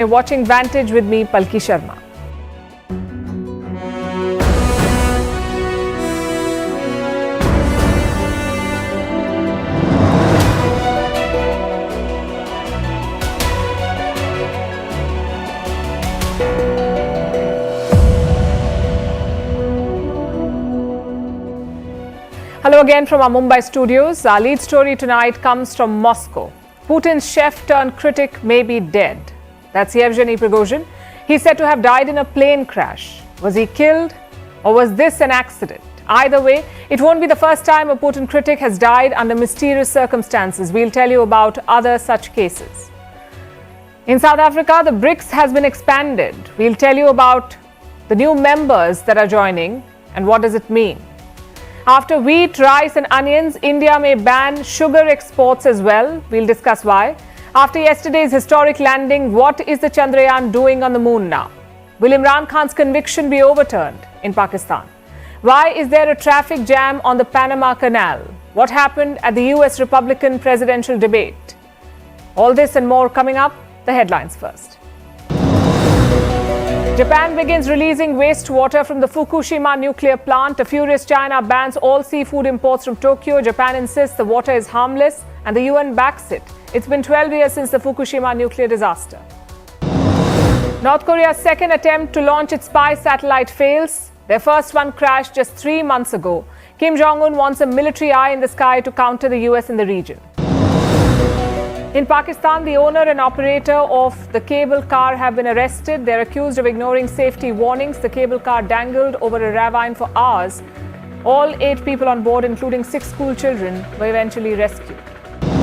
You're watching Vantage with me, Palki Sharma. Hello again from our Mumbai studios. Our lead story tonight comes from Moscow. Putin's chef turned critic may be dead. That's Yevgeny Prigozhin. He's said to have died in a plane crash. Was he killed or was this an accident? Either way, it won't be the first time a Putin critic has died under mysterious circumstances. We'll tell you about other such cases. In South Africa, the Brics has been expanded. We'll tell you about the new members that are joining and what does it mean. After wheat, rice and onions, India may ban sugar exports as well. We'll discuss why. After yesterday's historic landing, what is the Chandrayaan doing on the moon now? Will Imran Khan's conviction be overturned in Pakistan? Why is there a traffic jam on the Panama Canal? What happened at the US Republican presidential debate? All this and more coming up. The headlines first. Japan begins releasing wastewater from the Fukushima nuclear plant. A furious China bans all seafood imports from Tokyo. Japan insists the water is harmless and the UN backs it. It's been 12 years since the Fukushima nuclear disaster. North Korea's second attempt to launch its spy satellite fails. Their first one crashed just 3 months ago. Kim Jong-un wants a military eye in the sky to counter the US in the region. In Pakistan, the owner and operator of the cable car have been arrested. They're accused of ignoring safety warnings. The cable car dangled over a ravine for hours. All 8 people on board, including 6 school children, were eventually rescued.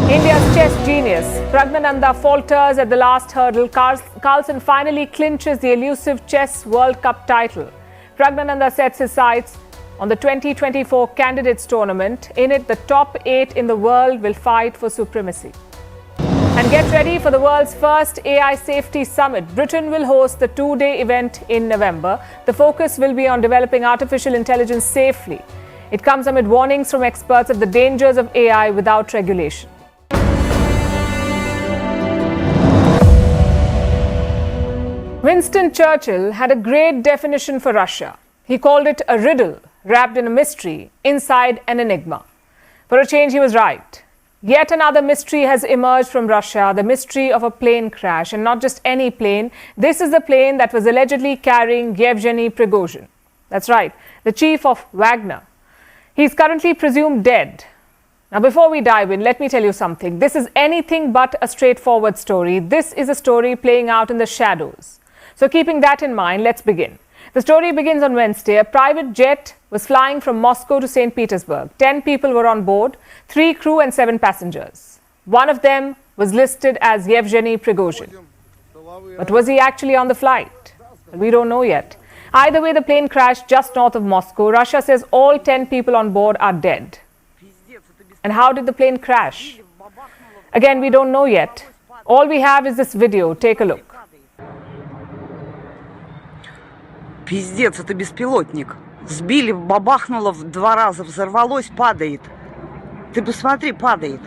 India's chess genius Pragnananda falters at the last hurdle. Carlsen finally clinches the elusive Chess World Cup title. Pragnananda sets his sights on the 2024 Candidates Tournament. In it, the top 8 in the world will fight for supremacy. And get ready for the world's first AI Safety Summit. Britain will host the 2-day event in November. The focus will be on developing artificial intelligence safely. It comes amid warnings from experts of the dangers of AI without regulation. Winston Churchill had a great definition for Russia. He called it a riddle wrapped in a mystery, inside an enigma. For a change, he was right. Yet another mystery has emerged from Russia, the mystery of a plane crash. And not just any plane. This is the plane that was allegedly carrying Yevgeny Prigozhin. That's right, the chief of Wagner. He's currently presumed dead. Now, before we dive in, let me tell you something. This is anything but a straightforward story. This is a story playing out in the shadows. So keeping that in mind, let's begin. The story begins on Wednesday. A private jet was flying from Moscow to St. Petersburg. 10 people were on board, 3 crew and 7 passengers. One of them was listed as Yevgeny Prigozhin. But was he actually on the flight? We don't know yet. Either way, the plane crashed just north of Moscow. Russia says all 10 people on board are dead. And how did the plane crash? Again, we don't know yet. All we have is this video. Take a look. Пиздец, это беспилотник. Сбили, бабахнуло 2 раза, взорвалось, падает. Ты посмотри, падает.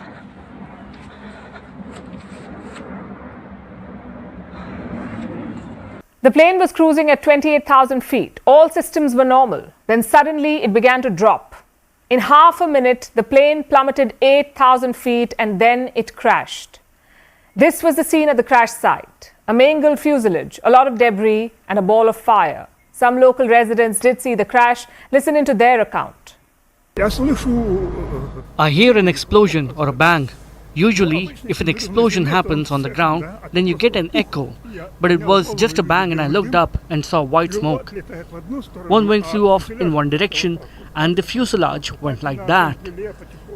The plane was cruising at 28,000 feet. All systems were normal. Then suddenly it began to drop. In half a minute, the plane plummeted 8,000 feet and then it crashed. This was the scene at the crash site. A mangled fuselage, a lot of debris and a ball of fire. Some local residents did see the crash. Listen into their account. I hear an explosion or a bang. Usually, if an explosion happens on the ground, then you get an echo. But it was just a bang and I looked up and saw white smoke. One wing flew off in one direction and the fuselage went like that.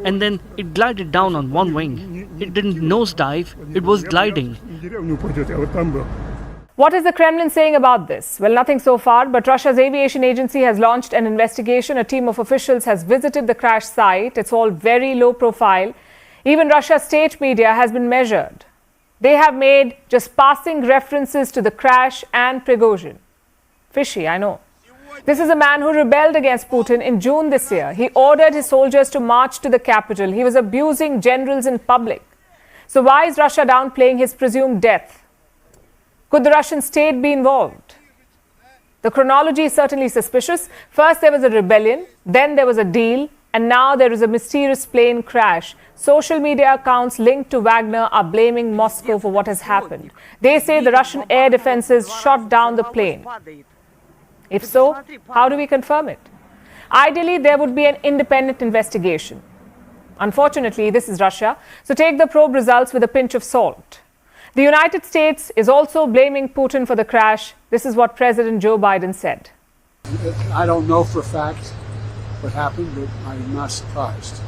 And then it glided down on one wing. It didn't nosedive, it was gliding. What is the Kremlin saying about this? Well, nothing so far, but Russia's aviation agency has launched an investigation. A team of officials has visited the crash site. It's all very low profile. Even Russia's state media has been measured. They have made just passing references to the crash and Prigozhin. Fishy, I know. This is a man who rebelled against Putin in June this year. He ordered his soldiers to march to the capital. He was abusing generals in public. So why is Russia downplaying his presumed death? Could the Russian state be involved? The chronology is certainly suspicious. First there was a rebellion, then there was a deal, and now there is a mysterious plane crash. Social media accounts linked to Wagner are blaming Moscow for what has happened. They say the Russian air defenses shot down the plane. If so, how do we confirm it? Ideally, there would be an independent investigation. Unfortunately, this is Russia, so take the probe results with a pinch of salt. The United States is also blaming Putin for the crash. This is what President Joe Biden said. I don't know for a fact what happened, but I'm not surprised.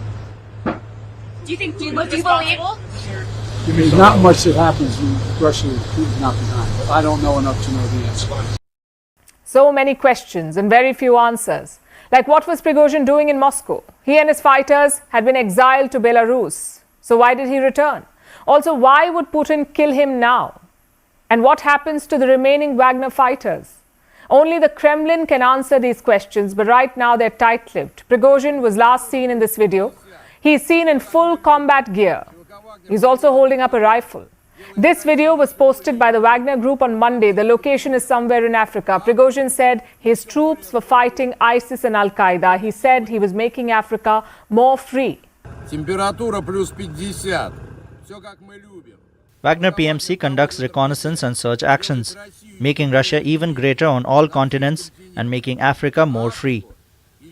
Do you think Putin was responsible? There's not much that happens when Russia is not behind. I don't know enough to know the answer. So many questions and very few answers. Like, what was Prigozhin doing in Moscow? He and his fighters had been exiled to Belarus. So why did he return? Also, why would Putin kill him now? And what happens to the remaining Wagner fighters? Only the Kremlin can answer these questions, but right now they're tight-lipped. Prigozhin was last seen in this video. He's seen in full combat gear. He's also holding up a rifle. This video was posted by the Wagner group on Monday. The location is somewhere in Africa. Prigozhin said his troops were fighting ISIS and Al-Qaeda. He said he was making Africa more free. Температура плюс 50. Все как мы любим. Wagner PMC conducts reconnaissance and search actions, making Russia even greater on all continents and making Africa more free.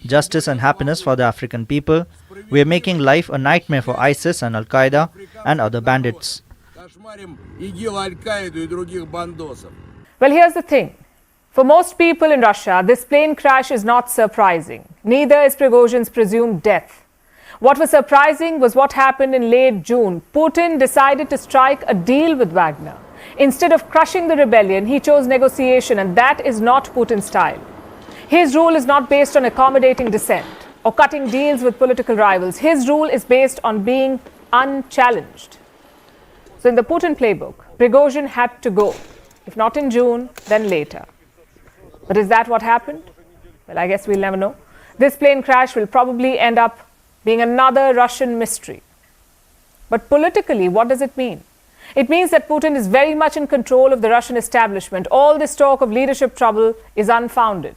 Justice and happiness for the African people. We are making life a nightmare for ISIS and Al-Qaeda and other bandits. Well, here's the thing. For most people in Russia, this plane crash is not surprising. Neither is Prigozhin's presumed death. What was surprising was what happened in late June. Putin decided to strike a deal with Wagner. Instead of crushing the rebellion, he chose negotiation, and that is not Putin's style. His rule is not based on accommodating dissent or cutting deals with political rivals. His rule is based on being unchallenged. So in the Putin playbook, Prigozhin had to go. If not in June, then later. But is that what happened? Well, I guess we'll never know. This plane crash will probably end up being another Russian mystery. But politically, what does it mean? It means that Putin is very much in control of the Russian establishment. All this talk of leadership trouble is unfounded.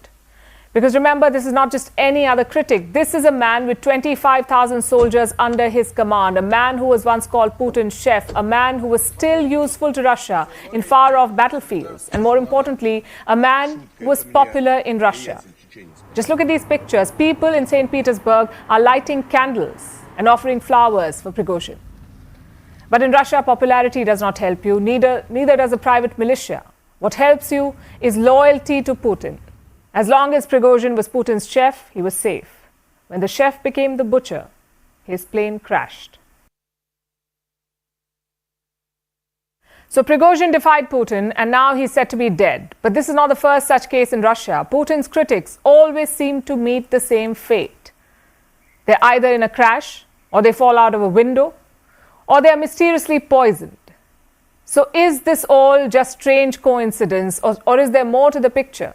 Because remember, this is not just any other critic. This is a man with 25,000 soldiers under his command, a man who was once called Putin's chef, a man who was still useful to Russia in far-off battlefields, and more importantly, a man who was popular in Russia. Just look at these pictures. People in St. Petersburg are lighting candles and offering flowers for Prigozhin. But in Russia, popularity does not help you, neither does a private militia. What helps you is loyalty to Putin. As long as Prigozhin was Putin's chef, he was safe. When the chef became the butcher, his plane crashed. So Prigozhin defied Putin, and now he's said to be dead. But this is not the first such case in Russia. Putin's critics always seem to meet the same fate. They're either in a crash, or they fall out of a window, or they are mysteriously poisoned. So is this all just strange coincidence, or is there more to the picture?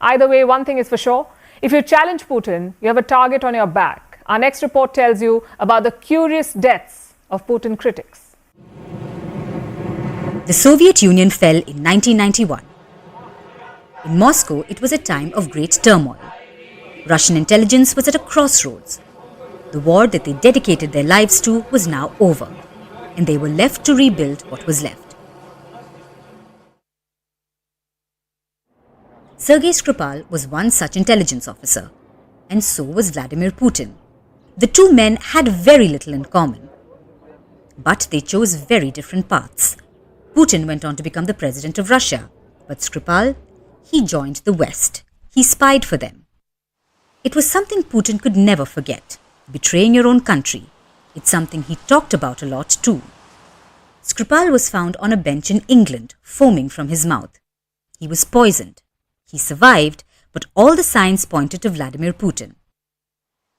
Either way, one thing is for sure. If you challenge Putin, you have a target on your back. Our next report tells you about the curious deaths of Putin critics. The Soviet Union fell in 1991. In Moscow, it was a time of great turmoil. Russian intelligence was at a crossroads. The war that they dedicated their lives to was now over, and they were left to rebuild what was left. Sergei Skripal was one such intelligence officer, and so was Vladimir Putin. The two men had very little in common, but they chose very different paths. Putin went on to become the president of Russia, but Skripal, he joined the West. He spied for them. It was something Putin could never forget, betraying your own country. It's something he talked about a lot too. Skripal was found on a bench in England, foaming from his mouth. He was poisoned. He survived, but all the signs pointed to Vladimir Putin.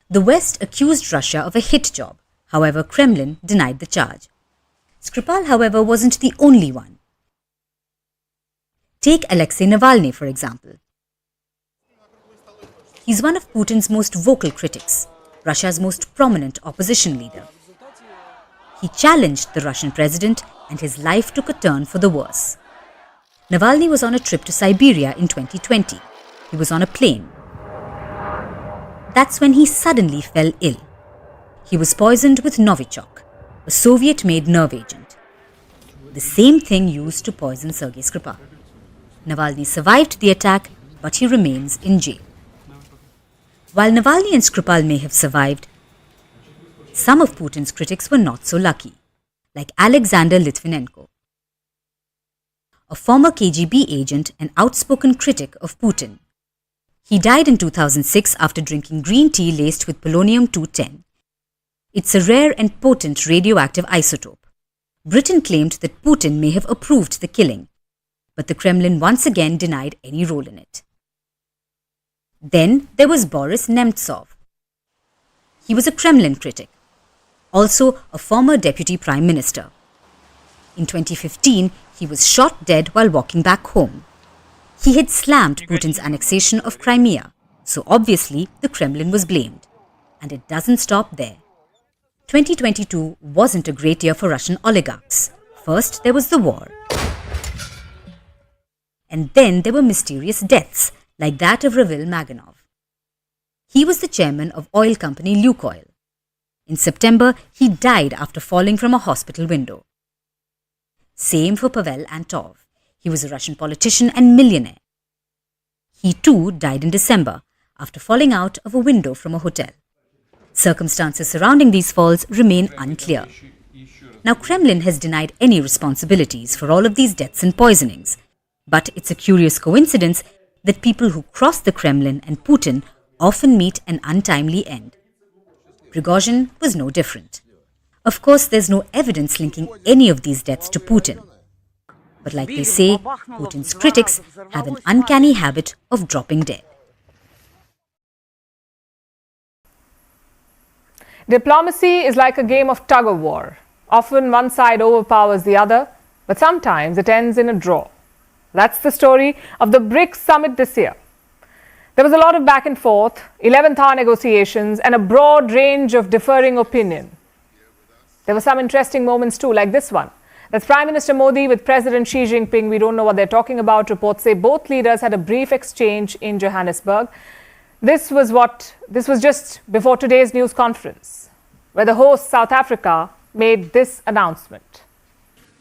The West accused Russia of a hit job. However, Kremlin denied the charge. Skripal, however, wasn't the only one. Take Alexei Navalny, for example. He's one of Putin's most vocal critics, Russia's most prominent opposition leader. He challenged the Russian president, and his life took a turn for the worse. Navalny was on a trip to Siberia in 2020. He was on a plane. That's when he suddenly fell ill. He was poisoned with Novichok, a Soviet-made nerve agent. The same thing used to poison Sergei Skripal. Navalny survived the attack, but he remains in jail. While Navalny and Skripal may have survived, some of Putin's critics were not so lucky, like Alexander Litvinenko, a former KGB agent and outspoken critic of Putin. He died in 2006 after drinking green tea laced with polonium-210. It's a rare and potent radioactive isotope. Britain claimed that Putin may have approved the killing, but the Kremlin once again denied any role in it. Then there was Boris Nemtsov. He was a Kremlin critic, also a former deputy prime minister. In 2015, he was shot dead while walking back home. He had slammed Putin's annexation of Crimea, so obviously the Kremlin was blamed. And it doesn't stop there. 2022 wasn't a great year for Russian oligarchs. First, there was the war. And then there were mysterious deaths, like that of Ravil Maganov. He was the chairman of oil company Lukoil. In September, he died after falling from a hospital window. Same for Pavel Antov. He was a Russian politician and millionaire. He too died in December after falling out of a window from a hotel. Circumstances surrounding these falls remain unclear. Now, Kremlin has denied any responsibilities for all of these deaths and poisonings. But it's a curious coincidence that people who cross the Kremlin and Putin often meet an untimely end. Prigozhin was no different. Of course, there's no evidence linking any of these deaths to Putin. But like they say, Putin's critics have an uncanny habit of dropping dead. Diplomacy is like a game of tug-of-war. Often one side overpowers the other, but sometimes it ends in a draw. That's the story of the Brics summit this year. There was a lot of back and forth, 11th hour negotiations, and a broad range of differing opinion. There were some interesting moments too, like this one. That's Prime Minister Modi with President Xi Jinping. We don't know what they're talking about. Reports say both leaders had a brief exchange in Johannesburg. This was just before today's news conference, where the host, South Africa, made this announcement.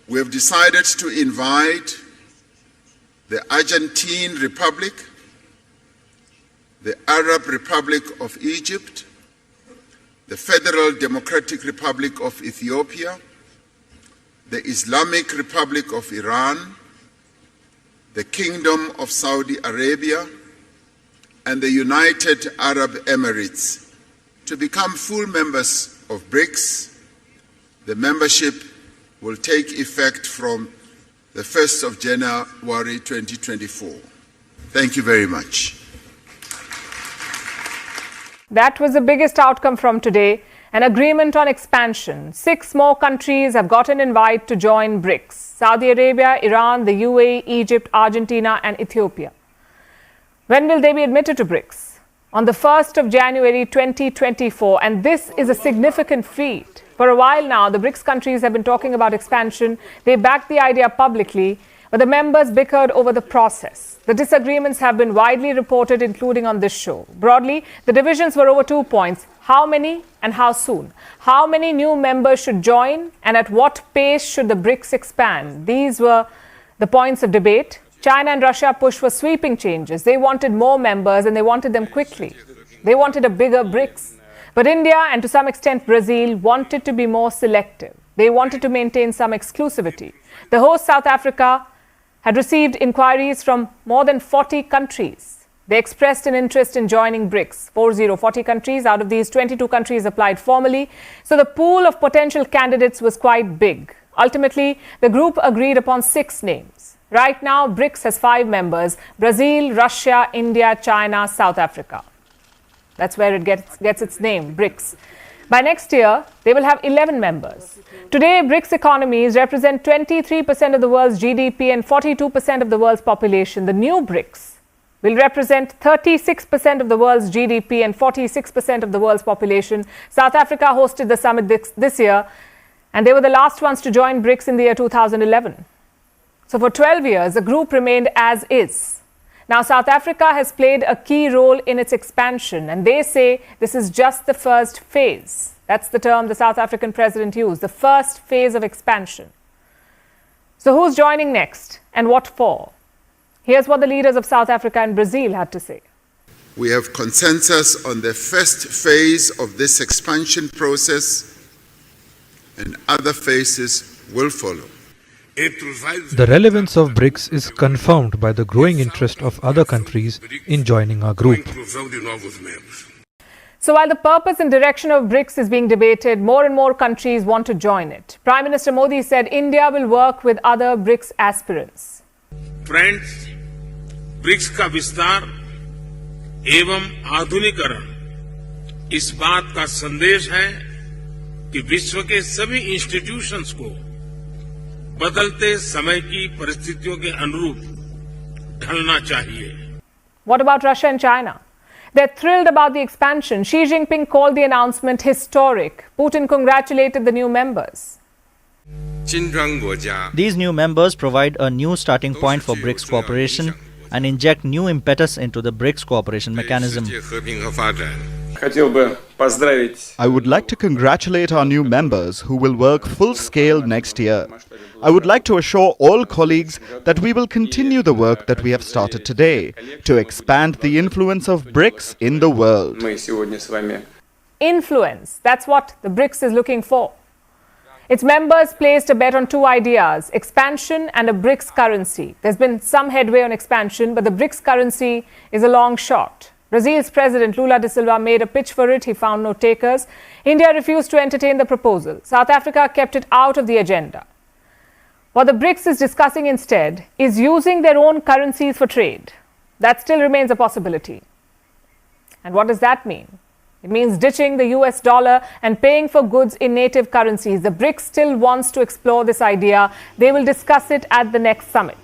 We have decided to invite the Argentine Republic, the Arab Republic of Egypt, the Federal Democratic Republic of Ethiopia, the Islamic Republic of Iran, the Kingdom of Saudi Arabia, and the United Arab Emirates to become full members of BRICS. The membership will take effect from the 1st of January 2024. Thank you very much. That was the biggest outcome from today, an agreement on expansion. 6 more countries have got an invite to join BRICS: Saudi Arabia, Iran, the UAE, Egypt, Argentina and Ethiopia. When will they be admitted to BRICS? On the 1st of January 2024, and this is a significant feat. For a while now, the BRICS countries have been talking about expansion. They backed the idea publicly, but the members bickered over the process. The disagreements have been widely reported, including on this show. Broadly, the divisions were over 2 points: how many and how soon. How many new members should join, and at what pace should the BRICS expand? These were the points of debate. China and Russia pushed for sweeping changes. They wanted more members and they wanted them quickly. They wanted a bigger BRICS. But India and to some extent Brazil wanted to be more selective. They wanted to maintain some exclusivity. The host, South Africa, had received inquiries from more than 40 countries. They expressed an interest in joining BRICS. 40 countries. Out of these, 22 countries applied formally. So the pool of potential candidates was quite big. Ultimately, the group agreed upon 6 names. Right now, BRICS has 5 members: Brazil, Russia, India, China, South Africa. That's where it gets its name, BRICS. By next year, they will have 11 members. Today, BRICS economies represent 23% of the world's GDP and 42% of the world's population. The new BRICS will represent 36% of the world's GDP and 46% of the world's population. South Africa hosted the summit this year, and they were the last ones to join BRICS in the year 2011. So for 12 years, the group remained as is. Now, South Africa has played a key role in its expansion, and they say this is just the first phase. That's the term the South African president used, the first phase of expansion. So who's joining next and what for? Here's what the leaders of South Africa and Brazil had to say. We have consensus on the first phase of this expansion process, and other phases will follow. The relevance of BRICS is confirmed by the growing interest of other countries in joining our group. So while the purpose and direction of BRICS is being debated, more and more countries want to join it. Prime Minister Modi said India will work with other BRICS aspirants. Friends, BRICS का विस्तार एवं आधुनिकीकरण इस बात का संदेश है कि विश्व के सभी इंस्टीट्यूशंस को बदलते समय की परिस्थितियों के अनुरूप ढलना चाहिए. What about Russia and China? They're thrilled about the expansion. Xi Jinping called the announcement historic. Putin congratulated the new members. These new members provide a new starting point for BRICS cooperation and inject new impetus into the BRICS cooperation mechanism. I would like to congratulate our new members who will work full scale next year. I would like to assure all colleagues that we will continue the work that we have started today to expand the influence of BRICS in the world. Influence, that's what the BRICS is looking for. Its members placed a bet on two ideas, expansion and a BRICS currency. There's been some headway on expansion, but the BRICS currency is a long shot. Brazil's President Lula da Silva made a pitch for it. He found no takers. India refused to entertain the proposal. South Africa kept it out of the agenda. What the BRICS is discussing instead is using their own currencies for trade. That still remains a possibility. And what does that mean? It means ditching the US dollar and paying for goods in native currencies. The BRICS still wants to explore this idea. They will discuss it at the next summit.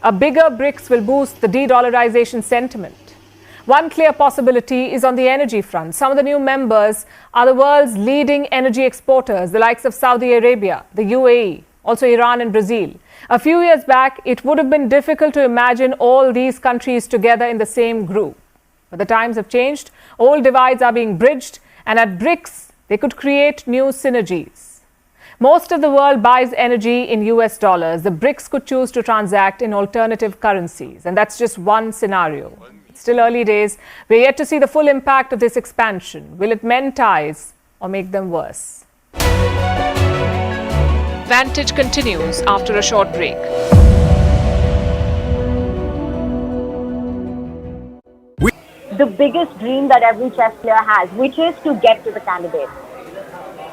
A bigger BRICS will boost the de-dollarization sentiment. One clear possibility is on the energy front. Some of the new members are the world's leading energy exporters, the likes of Saudi Arabia, the UAE, also Iran and Brazil. A few years back, it would have been difficult to imagine all these countries together in the same group. But the times have changed, old divides are being bridged, and at BRICS, they could create new synergies. Most of the world buys energy in US dollars. The BRICS could choose to transact in alternative currencies, and that's just one scenario. It's still early days. We're yet to see the full impact of this expansion. Will it mend ties or make them worse? Vantage continues after a short break. The biggest dream that every chess player has, which is to get to the candidate.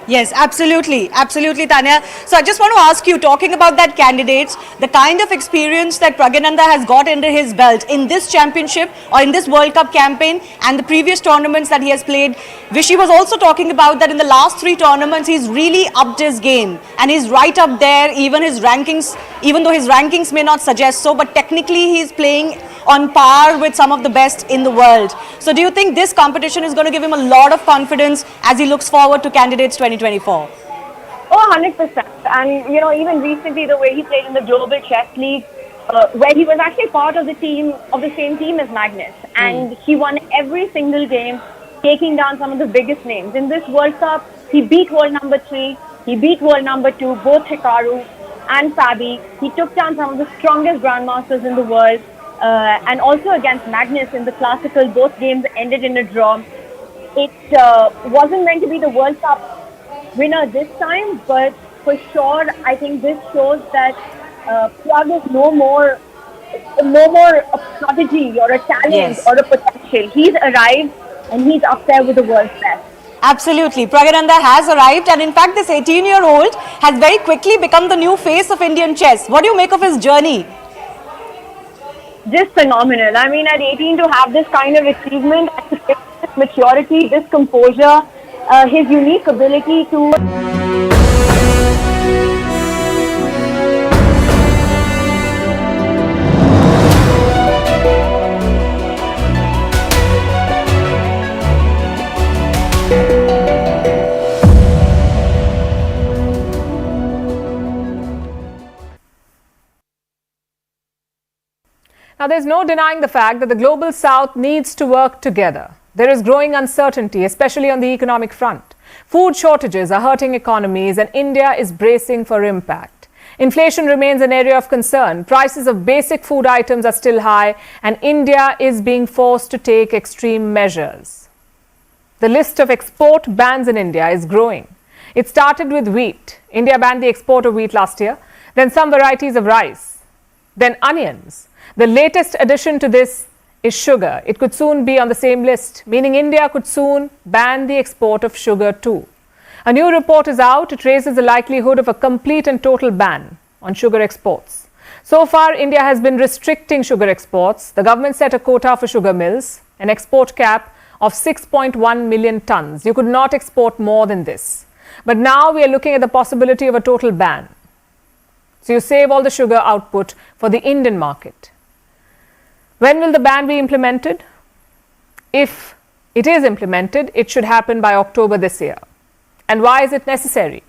Yes, absolutely. Absolutely, Tanya. So I just want to ask you, talking about that candidates, the kind of experience that Pragananda has got under his belt in this championship or in this World Cup campaign and the previous tournaments that he has played. Vishy was also talking about that in the last 3 tournaments, he's really upped his game and he's right up there, even his rankings, even though his rankings may not suggest so, but technically he's playing on par with some of the best in the world. So do you think this competition is going to give him a lot of confidence as he looks forward to Candidates 2024? Oh, 100%. And, you know, even recently the way he played in the Global Chess League, where he was actually part of the team, of the same team as Magnus. And he won every single game, taking down some of the biggest names. In this World Cup, he beat world number 3, he beat world number 2, both Hikaru and Fabi. He took down some of the strongest grandmasters in the world. And also against Magnus in the classical, both games ended in a draw. It wasn't meant to be the World Cup winner this time, but for sure, I think this shows that Prag is no more a prodigy or a talent or a potential. He's arrived and he's up there with the world's best. Absolutely. Pragananda has arrived, and in fact, this 18-year-old has very quickly become the new face of Indian chess. What do you make of his journey? Just phenomenal. I mean, at 18 to have this kind of achievement, this maturity, this composure, his unique ability to... Now, there's no denying the fact that the global south needs to work together. There is growing uncertainty, especially on the economic front. Food shortages are hurting economies and India is bracing for impact. Inflation remains an area of concern. Prices of basic food items are still high and India is being forced to take extreme measures. The list of export bans in India is growing. It started with wheat. India banned the export of wheat last year. Then some varieties of rice. Then onions. The latest addition to this is sugar. It could soon be on the same list, meaning India could soon ban the export of sugar too. A new report is out. It raises the likelihood of a complete and total ban on sugar exports. So far, India has been restricting sugar exports. The government set a quota for sugar mills, an export cap of 6.1 million tons. You could not export more than this. But now we are looking at the possibility of a total ban. So you save all the sugar output for the Indian market. When will the ban be implemented? If it is implemented, it should happen by October this year. And why is it necessary?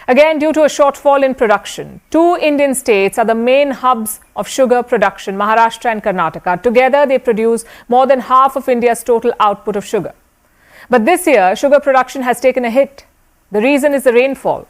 Again, due to a shortfall in production. Two Indian states are the main hubs of sugar production, Maharashtra and Karnataka. Together, they produce more than half of India's total output of sugar. But this year, sugar production has taken a hit. The reason is the rainfall.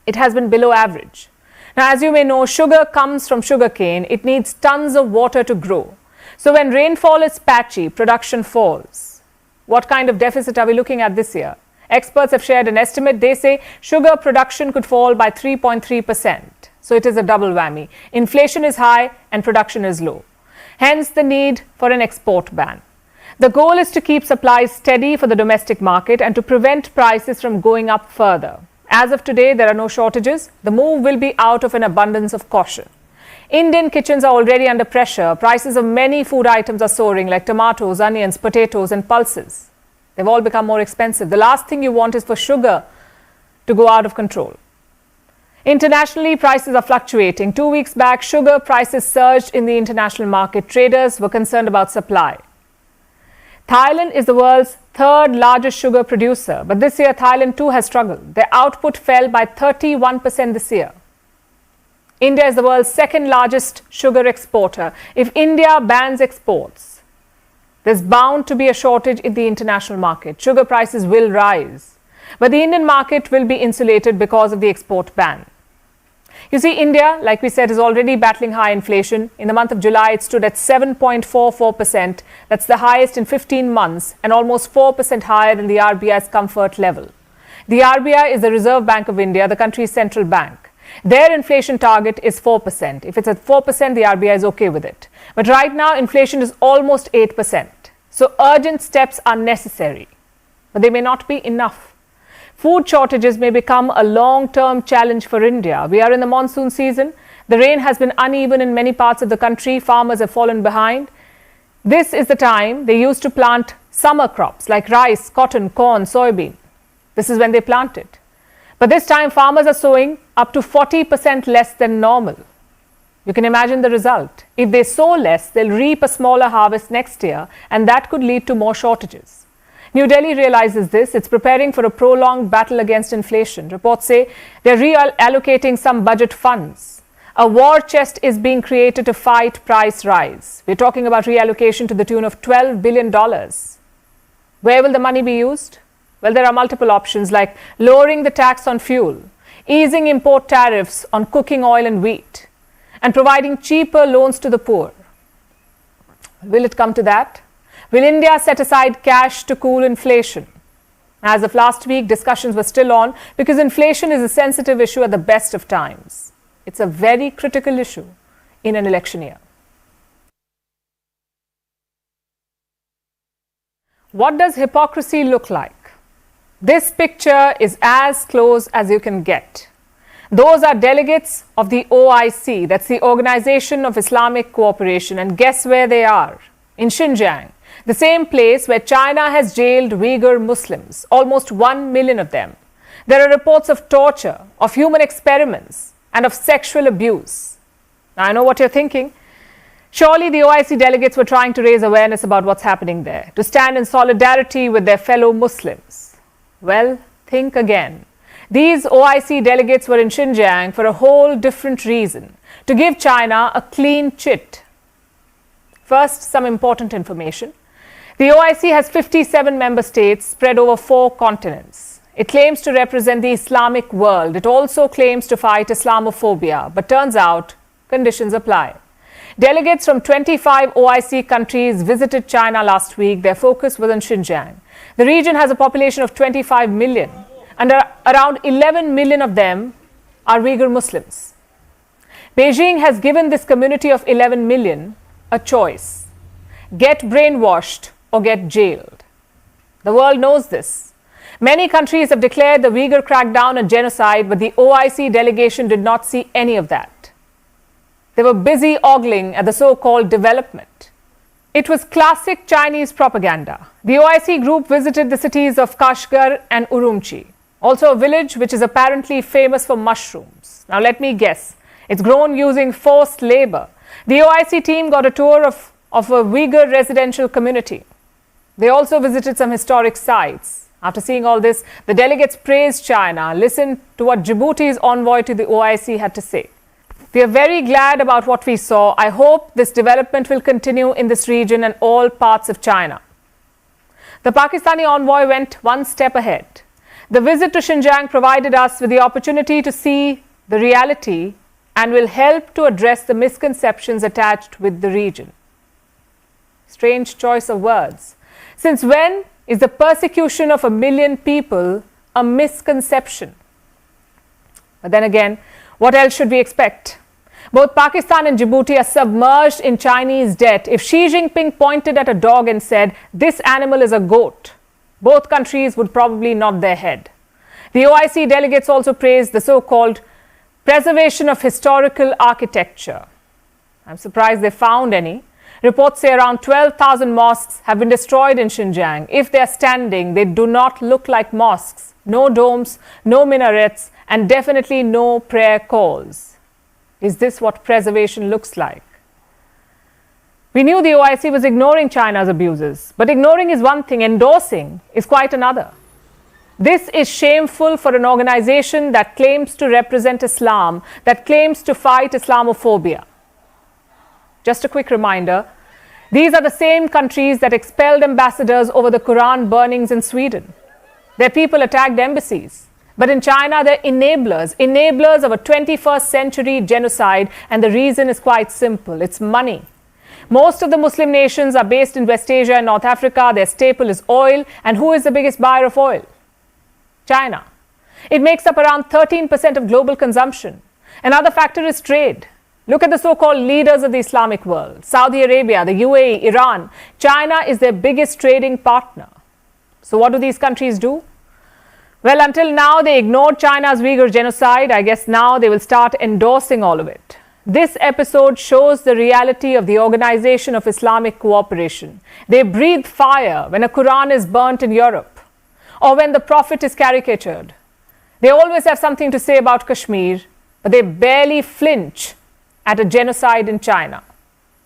It has been below average. Now, as you may know, sugar comes from sugarcane. It needs tons of water to grow. So when rainfall is patchy, production falls. What kind of deficit are we looking at this year? Experts have shared an estimate. They say sugar production could fall by 3.3%. So it is a double whammy. Inflation is high and production is low. Hence the need for an export ban. The goal is to keep supplies steady for the domestic market and to prevent prices from going up further. As of today, there are no shortages. The move will be out of an abundance of caution. Indian kitchens are already under pressure. Prices of many food items are soaring, like tomatoes, onions, potatoes, and pulses. They've all become more expensive. The last thing you want is for sugar to go out of control. Internationally, prices are fluctuating. 2 weeks back, sugar prices surged in the international market. Traders were concerned about supply. Thailand is the world's third largest sugar producer, but this year Thailand too has struggled. Their output fell by 31% this year. India is the world's second largest sugar exporter. If India bans exports, there's bound to be a shortage in the international market. Sugar prices will rise, but the Indian market will be insulated because of the export ban. You see, India, like we said, is already battling high inflation. In the month of July, it stood at 7.44%. That's the highest in 15 months and almost 4% higher than the RBI's comfort level. The RBI is the Reserve Bank of India, the country's central bank. Their inflation target is 4%. If it's at 4%, the RBI is okay with it. But right now, inflation is almost 8%. So urgent steps are necessary, but they may not be enough. Food shortages may become a long-term challenge for India. We are in the monsoon season. The rain has been uneven in many parts of the country. Farmers have fallen behind. This is the time they used to plant summer crops like rice, cotton, corn, soybean. This is when they plant it. But this time farmers are sowing up to 40% less than normal. You can imagine the result. If they sow less, they'll reap a smaller harvest next year, and that could lead to more shortages. New Delhi realizes this. It's preparing for a prolonged battle against inflation. Reports say they're reallocating some budget funds. A war chest is being created to fight price rise. We're talking about reallocation to the tune of $12 billion. Where will the money be used? Well, there are multiple options like lowering the tax on fuel, easing import tariffs on cooking oil and wheat, and providing cheaper loans to the poor. Will it come to that? Will India set aside cash to cool inflation? As of last week, discussions were still on because inflation is a sensitive issue at the best of times. It's a very critical issue in an election year. What does hypocrisy look like? This picture is as close as you can get. Those are delegates of the OIC, that's the Organization of Islamic Cooperation, and guess where they are? In Xinjiang. The same place where China has jailed Uyghur Muslims, almost 1 million of them. There are reports of torture, of human experiments, and of sexual abuse. Now, I know what you're thinking. Surely the OIC delegates were trying to raise awareness about what's happening there, to stand in solidarity with their fellow Muslims. Well, think again. These OIC delegates were in Xinjiang for a whole different reason, to give China a clean chit. First, some important information. The OIC has 57 member states spread over 4 continents. It claims to represent the Islamic world. It also claims to fight Islamophobia, but turns out conditions apply. Delegates from 25 OIC countries visited China last week. Their focus was on Xinjiang. The region has a population of 25 million, and around 11 million of them are Uyghur Muslims. Beijing has given this community of 11 million a choice: get brainwashed or get jailed. The world knows this. Many countries have declared the Uyghur crackdown a genocide, but the OIC delegation did not see any of that. They were busy ogling at the so-called development. It was classic Chinese propaganda. The OIC group visited the cities of Kashgar and Urumqi, also a village which is apparently famous for mushrooms. Now let me guess, it's grown using forced labor. The OIC team got a tour of a Uyghur residential community. They also visited some historic sites. After seeing all this, the delegates praised China. Listen to what Djibouti's envoy to the OIC had to say. We are very glad about what we saw. I hope this development will continue in this region and all parts of China. The Pakistani envoy went one step ahead. The visit to Xinjiang provided us with the opportunity to see the reality and will help to address the misconceptions attached with the region. Strange choice of words. Since when is the persecution of 1 million people a misconception? But then again, what else should we expect? Both Pakistan and Djibouti are submerged in Chinese debt. If Xi Jinping pointed at a dog and said, "This animal is a goat," both countries would probably nod their head. The OIC delegates also praised the so-called preservation of historical architecture. I'm surprised they found any. Reports say around 12,000 mosques have been destroyed in Xinjiang. If they are standing, they do not look like mosques. No domes, no minarets, and definitely no prayer calls. Is this what preservation looks like? We knew the OIC was ignoring China's abuses, but ignoring is one thing, endorsing is quite another. This is shameful for an organization that claims to represent Islam, that claims to fight Islamophobia. Just a quick reminder, these are the same countries that expelled ambassadors over the Quran burnings in Sweden. Their people attacked embassies. But in China, they're enablers of a 21st century genocide, and the reason is quite simple. It's money. Most of the Muslim nations are based in West Asia and North Africa. Their staple is oil. And who is the biggest buyer of oil? China. It makes up around 13% of global consumption. Another factor is trade. Look at the so-called leaders of the Islamic world. Saudi Arabia, the UAE, Iran. China is their biggest trading partner. So what do these countries do? Well, until now, they ignored China's Uyghur genocide. I guess now they will start endorsing all of it. This episode shows the reality of the Organization of Islamic Cooperation. They breathe fire when a Quran is burnt in Europe or when the Prophet is caricatured. They always have something to say about Kashmir, but they barely flinch at a genocide in China.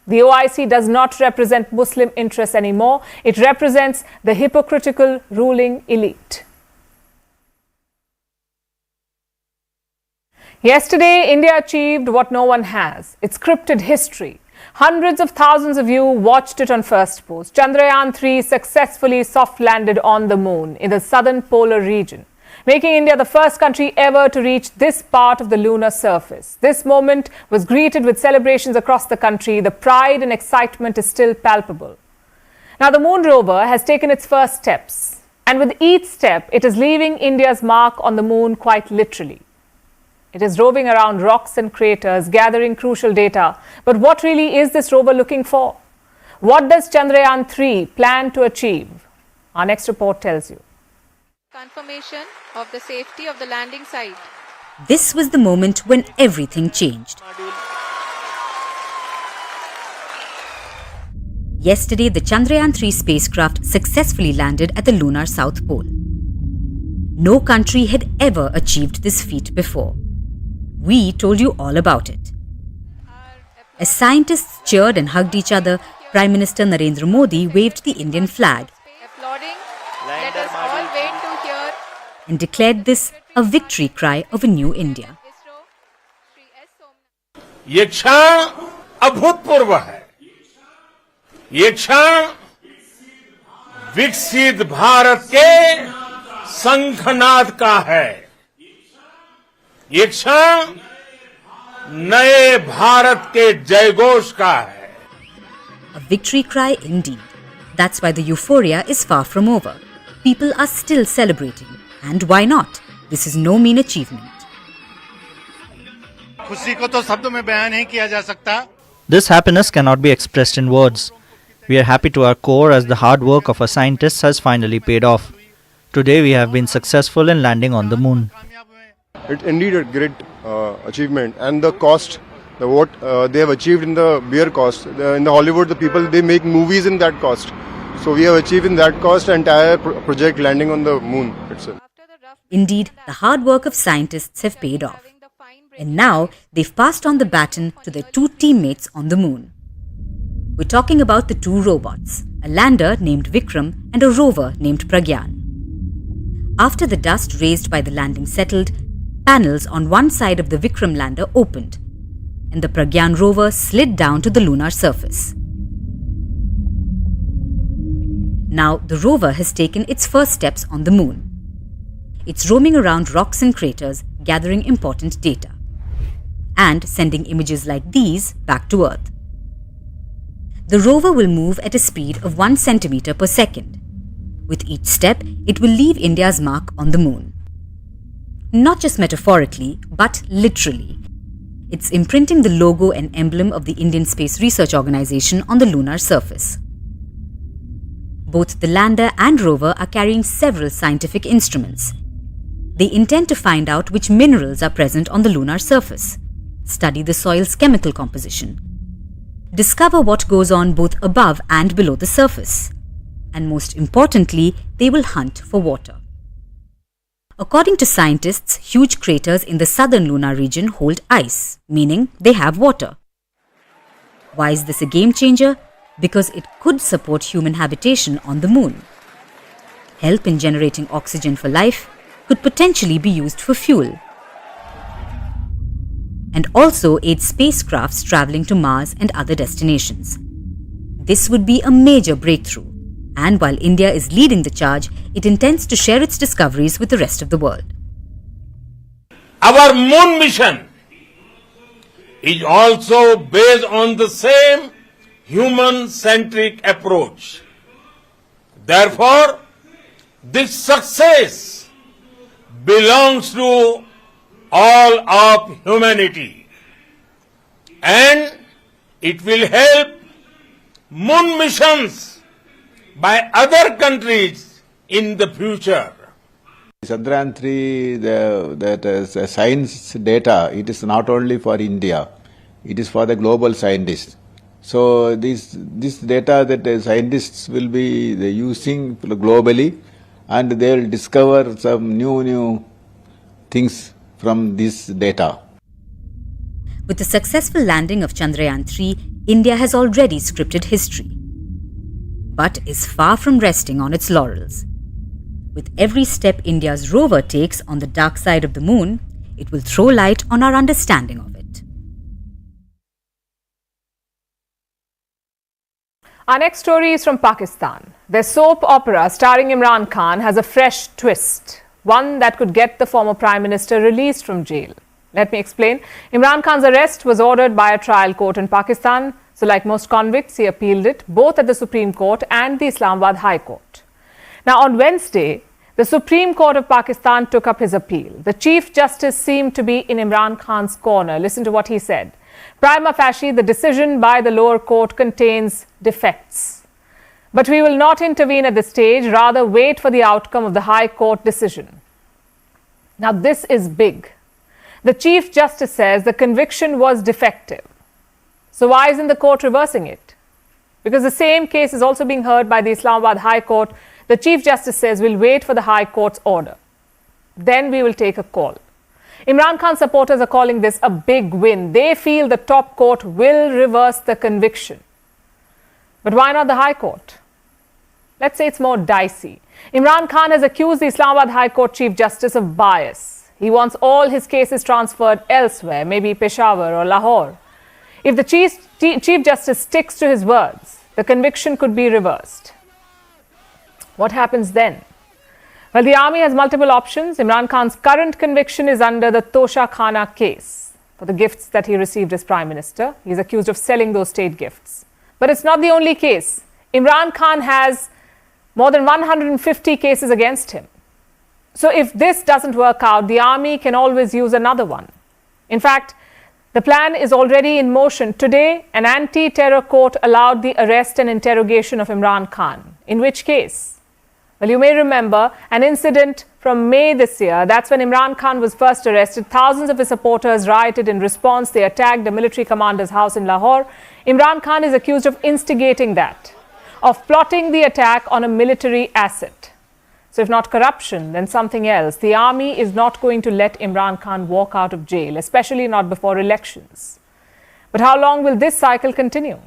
The OIC does not represent Muslim interests anymore. It represents the hypocritical ruling elite. Yesterday, India achieved what no one has. It's scripted history. Hundreds of thousands of you watched it on First Post. Chandrayaan-3 successfully soft-landed on the moon in the southern polar region, making India the first country ever to reach this part of the lunar surface. This moment was greeted with celebrations across the country. The pride and excitement is still palpable. Now, the moon rover has taken its first steps, and with each step, it is leaving India's mark on the moon quite literally. It is roving around rocks and craters, gathering crucial data. But what really is this rover looking for? What does Chandrayaan-3 plan to achieve? Our next report tells you. Confirmation of the safety of the landing site. This was the moment when everything changed. Yesterday, the Chandrayaan-3 spacecraft successfully landed at the lunar South Pole. No country had ever achieved this feat before. We told you all about it. As scientists cheered and hugged each other, Prime Minister Narendra Modi waved the Indian flag Let us all wait to hear and declared this a victory cry of a new India. ये क्षण अभूतपूर्व है. ये क्षण विकसित भारत के शंखनाद का है। ये क्षण नए भारत के जयघोष का है। A victory cry indeed. That's why the euphoria is far from over. People are still celebrating. And why not? This is no mean achievement. खुशी को तो शब्दों में बयान नहीं किया जा सकता। This happiness cannot be expressed in words. We are happy to our core as the hard work of our scientists has finally paid off. Today we have been successful in landing on the moon. It's indeed a great achievement, and the cost, what they have achieved in the bare cost. In the Hollywood, the people, they make movies in that cost. So we have achieved in that cost entire project landing on the moon itself. Indeed, the hard work of scientists have paid off. And now they've passed on the baton to their two teammates on the moon. We're talking about the two robots, a lander named Vikram and a rover named Pragyan. After the dust raised by the landing settled, panels on one side of the Vikram lander opened, and the Pragyan rover slid down to the lunar surface. Now the rover has taken its first steps on the moon. It's roaming around rocks and craters, gathering important data, and sending images like these back to Earth. The rover will move at a speed of 1 centimeter per second. With each step, it will leave India's mark on the moon. Not just metaphorically, but literally. It's imprinting the logo and emblem of the Indian Space Research Organization on the lunar surface. Both the lander and rover are carrying several scientific instruments. They intend to find out which minerals are present on the lunar surface, study the soil's chemical composition, discover what goes on both above and below the surface, and most importantly, they will hunt for water. According to scientists, huge craters in the southern lunar region hold ice, meaning they have water. Why is this a game changer? Because it could support human habitation on the moon. Help in generating oxygen for life, could potentially be used for fuel, and also aid spacecrafts traveling to Mars and other destinations. This would be a major breakthrough, and while India is leading the charge, it intends to share its discoveries with the rest of the world. Our moon mission is also based on the same human-centric approach. Therefore, this success belongs to all of humanity, and it will help moon missions by other countries in the future. Chandrayaan 3, that is science data, it is not only for India, it is for the global scientists. So this data that the scientists will be using globally, and they will discover some new things from this data. With the successful landing of Chandrayaan 3, India has already scripted history, but is far from resting on its laurels. With every step India's rover takes on the dark side of the moon, it will throw light on our understanding of it. Our next story is from Pakistan. Their soap opera starring Imran Khan has a fresh twist, one that could get the former Prime Minister released from jail. Let me explain. Imran Khan's arrest was ordered by a trial court in Pakistan. So like most convicts, he appealed it both at the Supreme Court and the Islamabad High Court. Now on Wednesday, the Supreme Court of Pakistan took up his appeal. The Chief Justice seemed to be in Imran Khan's corner. Listen to what he said. Prima facie, the decision by the lower court contains defects. But we will not intervene at this stage, rather wait for the outcome of the High Court decision. Now this is big. The Chief Justice says the conviction was defective. So why isn't the court reversing it? Because the same case is also being heard by the Islamabad High Court. The Chief Justice says we'll wait for the High Court's order. Then we will take a call. Imran Khan supporters are calling this a big win. They feel the top court will reverse the conviction. But why not the High Court? Let's say it's more dicey. Imran Khan has accused the Islamabad High Court Chief Justice of bias. He wants all his cases transferred elsewhere, maybe Peshawar or Lahore. If the Chief Justice sticks to his words, the conviction could be reversed. What happens then? Well, the army has multiple options. Imran Khan's current conviction is under the Tosha Khana case for the gifts that he received as Prime Minister. He is accused of selling those state gifts. But it's not the only case. Imran Khan has more than 150 cases against him. So if this doesn't work out, the army can always use another one. In fact, the plan is already in motion. Today, an anti-terror court allowed the arrest and interrogation of Imran Khan. In which case? Well, you may remember an incident from May this year. That's when Imran Khan was first arrested. Thousands of his supporters rioted in response. They attacked the military commander's house in Lahore. Imran Khan is accused of instigating that, of plotting the attack on a military asset. So if not corruption, then something else. The army is not going to let Imran Khan walk out of jail, especially not before elections. But how long will this cycle continue?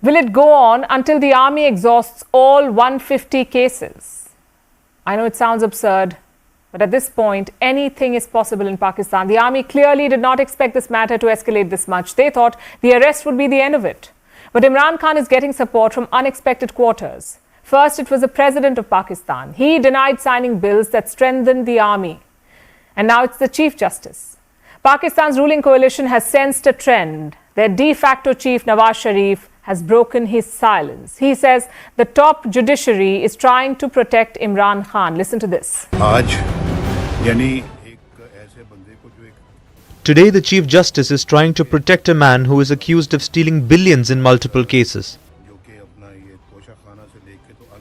Will it go on until the army exhausts all 150 cases? I know it sounds absurd, but at this point, anything is possible in Pakistan. The army clearly did not expect this matter to escalate this much. They thought the arrest would be the end of it. But Imran Khan is getting support from unexpected quarters. First, it was the President of Pakistan. He denied signing bills that strengthened the army. And now it's the Chief Justice. Pakistan's ruling coalition has sensed a trend. Their de facto chief, Nawaz Sharif, has broken his silence. He says the top judiciary is trying to protect Imran Khan. Listen to this. Today, the Chief Justice is trying to protect a man who is accused of stealing billions in multiple cases.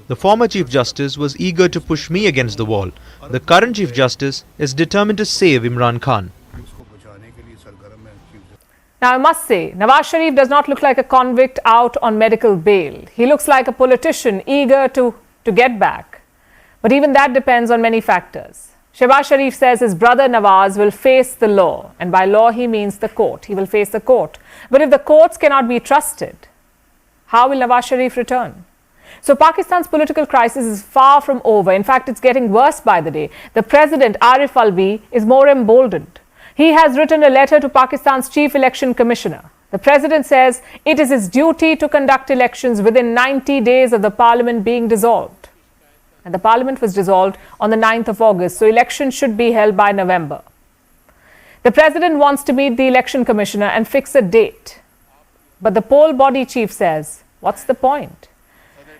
The former Chief Justice was eager to push me against the wall. The current Chief Justice is determined to save Imran Khan. Now, I must say, Nawaz Sharif does not look like a convict out on medical bail. He looks like a politician eager to get back. But even that depends on many factors. Shehbaz Sharif says his brother Nawaz will face the law. And by law, he means the court. He will face the court. But if the courts cannot be trusted, how will Nawaz Sharif return? So Pakistan's political crisis is far from over. In fact, it's getting worse by the day. The President, Arif Alvi, is more emboldened. He has written a letter to Pakistan's Chief Election Commissioner. The President says it is his duty to conduct elections within 90 days of the Parliament being dissolved. And the Parliament was dissolved on the 9th of August, so elections should be held by November. The President wants to meet the Election Commissioner and fix a date. But the poll body chief says, what's the point?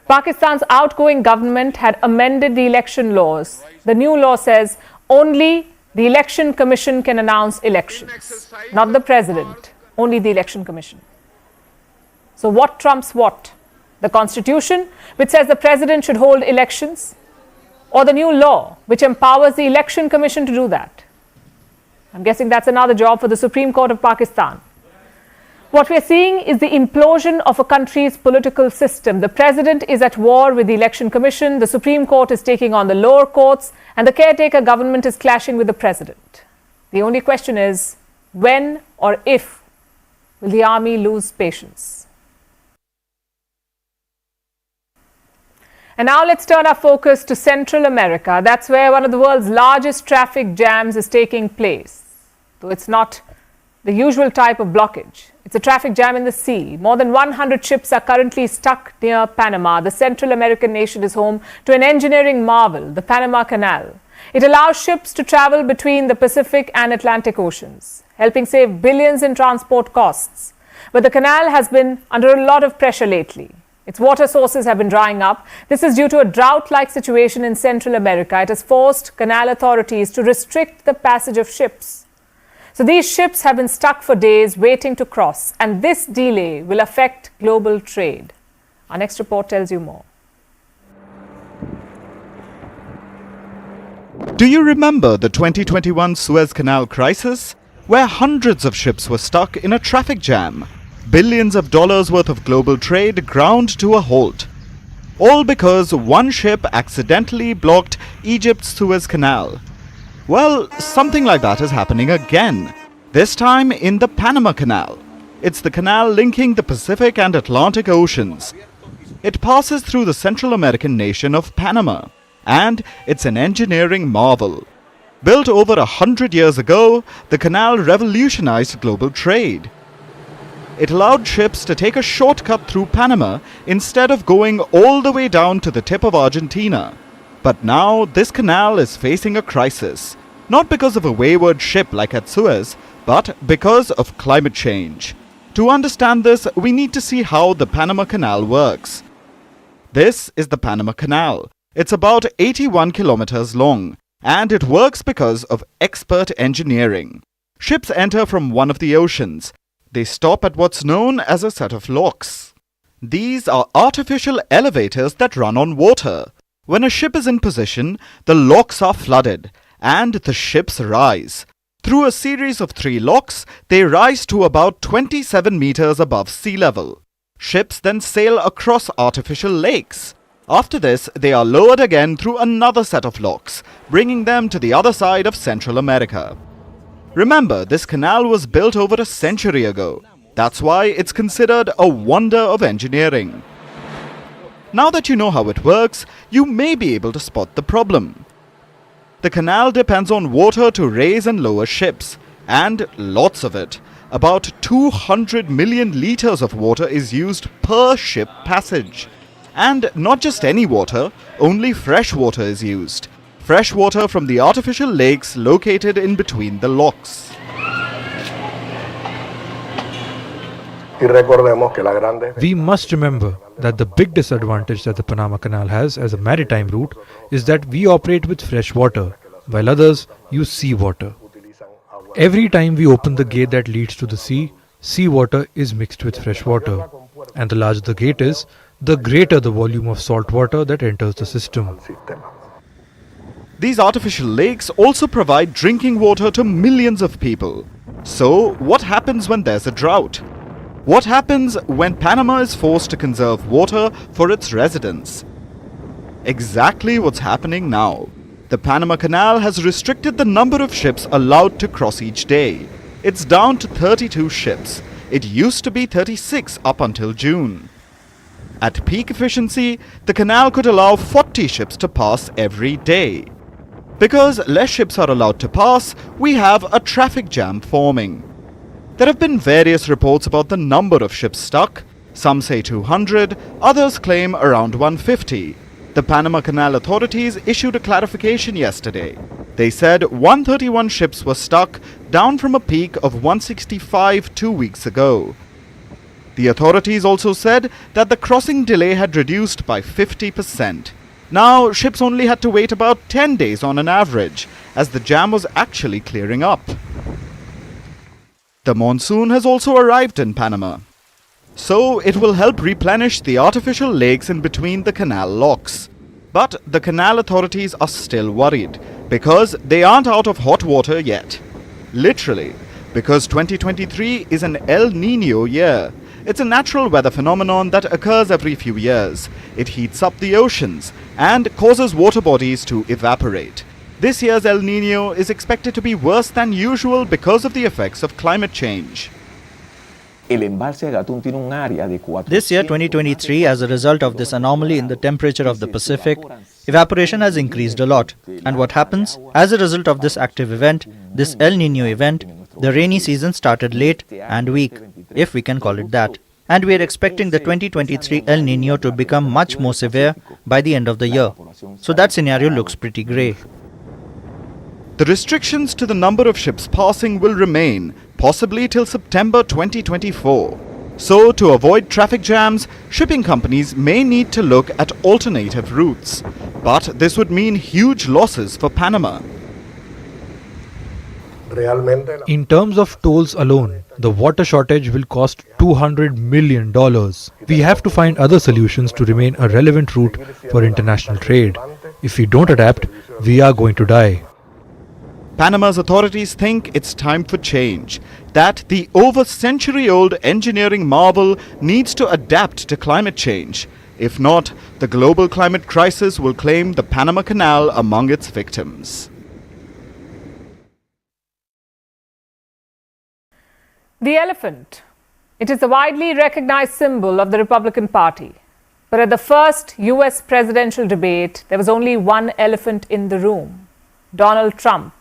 Pakistan's outgoing government had amended the election laws. The new law says only the Election Commission can announce elections, not the President, only the Election Commission. So what trumps what? The Constitution, which says the President should hold elections, or the new law, which empowers the Election Commission to do that? I'm guessing that's another job for the Supreme Court of Pakistan. What we're seeing is the implosion of a country's political system. The President is at war with the Election Commission, the Supreme Court is taking on the lower courts, and the caretaker government is clashing with the President. The only question is, when or if will the army lose patience? And now let's turn our focus to Central America. That's where one of the world's largest traffic jams is taking place, though it's not the usual type of blockage. It's a traffic jam in the sea. More than 100 ships are currently stuck near Panama. The Central American nation is home to an engineering marvel, the Panama Canal. It allows ships to travel between the Pacific and Atlantic Oceans, helping save billions in transport costs. But the canal has been under a lot of pressure lately. Its water sources have been drying up. This is due to a drought-like situation in Central America. It has forced canal authorities to restrict the passage of ships. So these ships have been stuck for days waiting to cross, and this delay will affect global trade. Our next report tells you more. Do you remember the 2021 Suez Canal crisis, where hundreds of ships were stuck in a traffic jam? Billions of dollars worth of global trade ground to a halt. All because one ship accidentally blocked Egypt's Suez Canal. Well, something like that is happening again, this time in the Panama Canal. It's the canal linking the Pacific and Atlantic Oceans. It passes through the Central American nation of Panama, and it's an engineering marvel. Built over 100 years ago, the canal revolutionized global trade. It allowed ships to take a shortcut through Panama instead of going all the way down to the tip of Argentina. But now this canal is facing a crisis, not because of a wayward ship like at Suez, but because of climate change. To understand this, we need to see how the Panama Canal works. This is the Panama Canal. It's about 81 kilometers long, and it works because of expert engineering. Ships enter from one of the oceans. They stop at what's known as a set of locks. These are artificial elevators that run on water. When a ship is in position, the locks are flooded, and the ships rise. Through a series of 3 locks, they rise to about 27 meters above sea level. Ships then sail across artificial lakes. After this, they are lowered again through another set of locks, bringing them to the other side of Central America. Remember, this canal was built over a century ago. That's why it's considered a wonder of engineering. Now that you know how it works, you may be able to spot the problem. The canal depends on water to raise and lower ships, and lots of it. About 200 million liters of water is used per ship passage. And not just any water, only fresh water is used. Fresh water from the artificial lakes located in between the locks. We must remember that the big disadvantage that the Panama Canal has as a maritime route is that we operate with fresh water, while others use seawater. Every time we open the gate that leads to the sea, seawater is mixed with fresh water. And the larger the gate is, the greater the volume of salt water that enters the system. These artificial lakes also provide drinking water to millions of people. So, what happens when there's a drought? What happens when Panama is forced to conserve water for its residents? Exactly what's happening now. The Panama Canal has restricted the number of ships allowed to cross each day. It's down to 32 ships. It used to be 36 up until June. At peak efficiency, the canal could allow 40 ships to pass every day. Because less ships are allowed to pass, we have a traffic jam forming. There have been various reports about the number of ships stuck. Some say 200, others claim around 150. The Panama Canal authorities issued a clarification yesterday. They said 131 ships were stuck, down from a peak of 165 2 weeks ago. The authorities also said that the crossing delay had reduced by 50%. Now, ships only had to wait about 10 days on an average, as the jam was actually clearing up. The monsoon has also arrived in Panama. So, it will help replenish the artificial lakes in between the canal locks. But the canal authorities are still worried, because they aren't out of hot water yet. Literally, because 2023 is an El Niño year. It's a natural weather phenomenon that occurs every few years. It heats up the oceans and causes water bodies to evaporate. This year's El Niño is expected to be worse than usual because of the effects of climate change. This year, 2023, as a result of this anomaly in the temperature of the Pacific, evaporation has increased a lot. And what happens? As a result of this active event, this El Niño event, the rainy season started late and weak, if we can call it that. And we are expecting the 2023 El Niño to become much more severe by the end of the year. So that scenario looks pretty grey. The restrictions to the number of ships passing will remain, possibly till September 2024. So, to avoid traffic jams, shipping companies may need to look at alternative routes. But this would mean huge losses for Panama. In terms of tolls alone, the water shortage will cost $200 million. We have to find other solutions to remain a relevant route for international trade. If we don't adapt, we are going to die. Panama's authorities think it's time for change, that the over-century-old engineering marvel needs to adapt to climate change. If not, the global climate crisis will claim the Panama Canal among its victims. The elephant. It is a widely recognized symbol of the Republican Party. But at the first US presidential debate, there was only one elephant in the room: Donald Trump,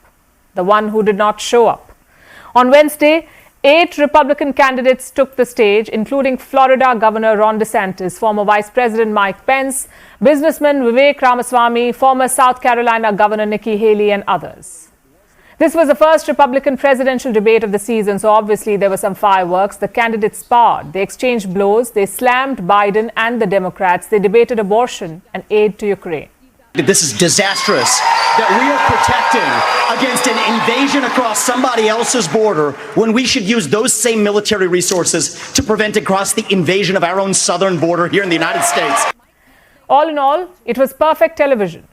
the one who did not show up. On Wednesday, 8 Republican candidates took the stage, including Florida Governor Ron DeSantis, former Vice President Mike Pence, businessman Vivek Ramaswamy, former South Carolina Governor Nikki Haley, and others. This was the first Republican presidential debate of the season, so obviously there were some fireworks. The candidates sparred, they exchanged blows, they slammed Biden and the Democrats, they debated abortion and aid to Ukraine. This is disastrous, that we are protecting against an invasion across somebody else's border when we should use those same military resources to prevent across the invasion of our own southern border here in the United States. All in all, it was perfect television.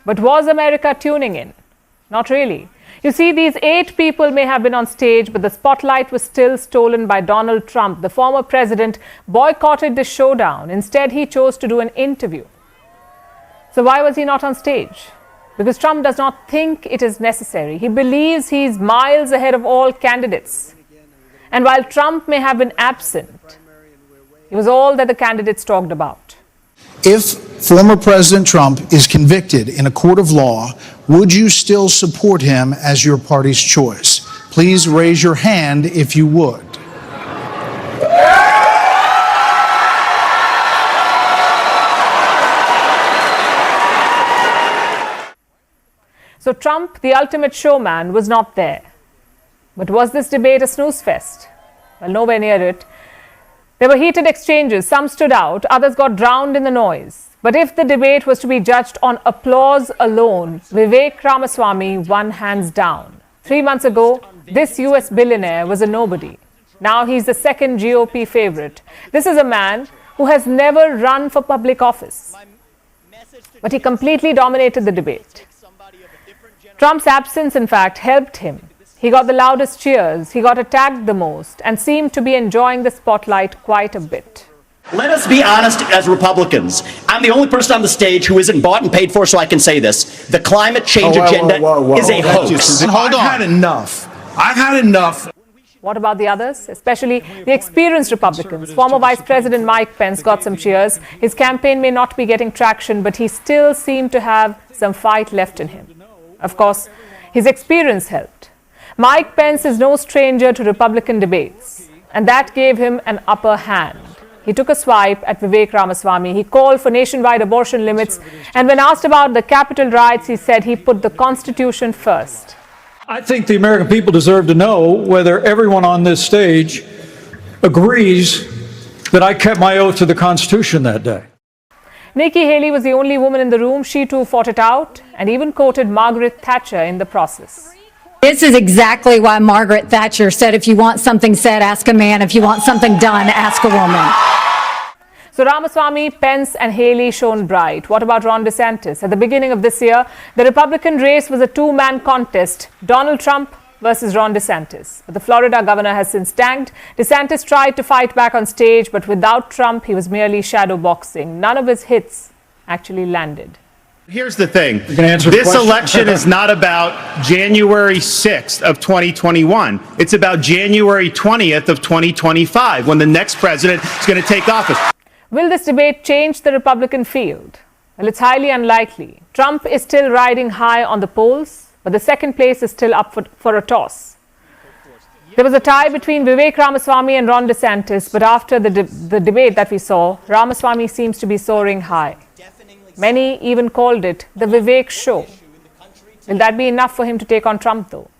But was America tuning in? Not really. You see, these 8 people may have been on stage, but the spotlight was still stolen by Donald Trump. The former president boycotted the showdown. Instead, he chose to do an interview. So why was he not on stage? Because Trump does not think it is necessary. He believes he's miles ahead of all candidates. And while Trump may have been absent, it was all that the candidates talked about. If former President Trump is convicted in a court of law, would you still support him as your party's choice? Please raise your hand if you would. So Trump, the ultimate showman, was not there. But was this debate a snooze fest? Well, nowhere near it. There were heated exchanges. Some stood out, others got drowned in the noise. But if the debate was to be judged on applause alone, Vivek Ramaswamy won hands down. 3 months ago, this US billionaire was a nobody. Now he's the second GOP favorite. This is a man who has never run for public office. But he completely dominated the debate. Trump's absence, in fact, helped him. He got the loudest cheers, he got attacked the most, and seemed to be enjoying the spotlight quite a bit. Let us be honest as Republicans. I'm the only person on the stage who isn't bought and paid for, so I can say this. The climate change agenda is a hoax. Hold on. I've had enough. I've had enough. What about the others, especially the experienced Republicans? Former Vice President Mike Pence got some cheers. His campaign may not be getting traction, but he still seemed to have some fight left in him. Of course, his experience helped. Mike Pence is no stranger to Republican debates, and that gave him an upper hand. He took a swipe at Vivek Ramaswamy. He called for nationwide abortion limits, and when asked about the Capitol riots, he said he put the Constitution first. I think the American people deserve to know whether everyone on this stage agrees that I kept my oath to the Constitution that day. Nikki Haley was the only woman in the room. She too fought it out and even quoted Margaret Thatcher in the process. This is exactly why Margaret Thatcher said, if you want something said, ask a man. If you want something done, ask a woman. So Ramaswamy, Pence and Haley shone bright. What about Ron DeSantis? At the beginning of this year, the Republican race was a 2-man contest. Donald Trump versus Ron DeSantis. But the Florida governor has since tanked. DeSantis tried to fight back on stage, but without Trump, he was merely shadow boxing. None of his hits actually landed. Here's the thing. This election is not about January 6th of 2021. It's about January 20th of 2025, when the next president is going to take office. Will this debate change the Republican field? Well, it's highly unlikely. Trump is still riding high on the polls, but the second place is still up for a toss. There was a tie between Vivek Ramaswamy and Ron DeSantis, but after the debate that we saw, Ramaswamy seems to be soaring high. Many even called it the Vivek show. Will that be enough for him to take on Trump, though?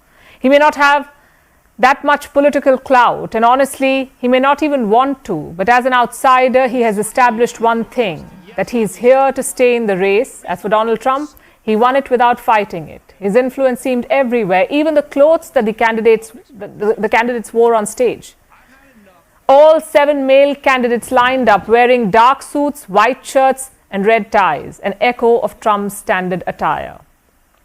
He may not have that much political clout, and honestly, he may not even want to, but as an outsider, he has established one thing, that he's here to stay in the race. As for Donald Trump, he won it without fighting it. His influence seemed everywhere, even the clothes that the candidates wore on stage. All 7 male candidates lined up wearing dark suits, white shirts and red ties, an echo of Trump's standard attire.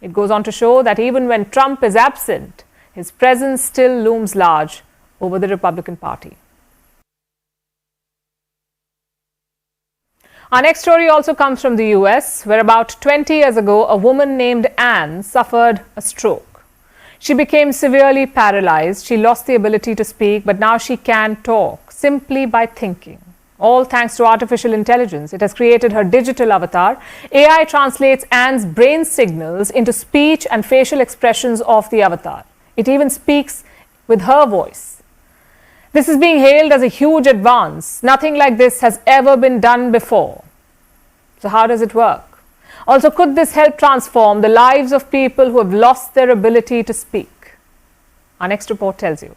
It goes on to show that even when Trump is absent, his presence still looms large over the Republican Party. Our next story also comes from the US, where about 20 years ago, a woman named Anne suffered a stroke. She became severely paralyzed. She lost the ability to speak, but now she can talk simply by thinking. All thanks to artificial intelligence. It has created her digital avatar. AI translates Anne's brain signals into speech and facial expressions of the avatar. It even speaks with her voice. This is being hailed as a huge advance. Nothing like this has ever been done before. So how does it work? Also, could this help transform the lives of people who have lost their ability to speak? Our next report tells you.